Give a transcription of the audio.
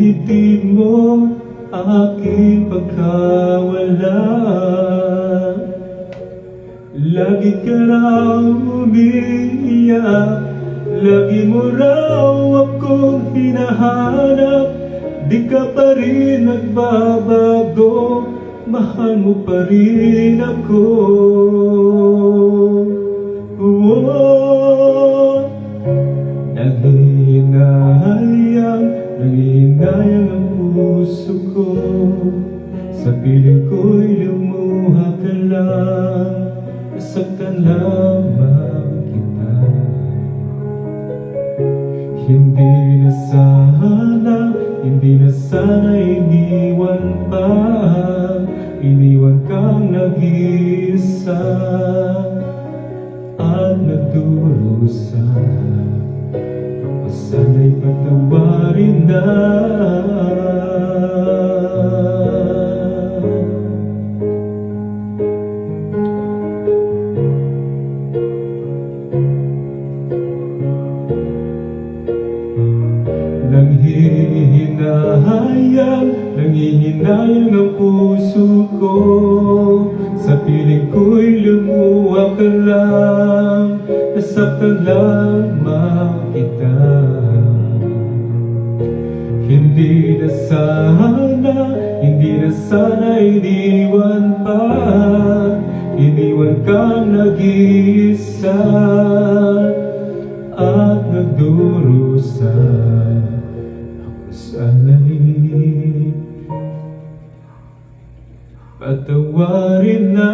Pilitin mo aking pagkawala. Lagi ka raw umiiyak, lagi mo raw akong hinahanap. Di ka pa rin nagbabago, mahal mo pa rin ako. Nangihinayang ang puso ko, sa piling ko'y lumuha ka lang, nasaktan lamang kita. Hindi na sana iniwan pa, iniwan kang nag-iisa at nagdurusa. Ako sana'y patawarin na. Nangihinayang ang puso ko, sa piling ko'y lumuha ka lang, nasaktan lamang kita. Hindi na sana iniwan pa, iniwan kang nag-iisa at nagdurusa. Ako sana'y patawarin na.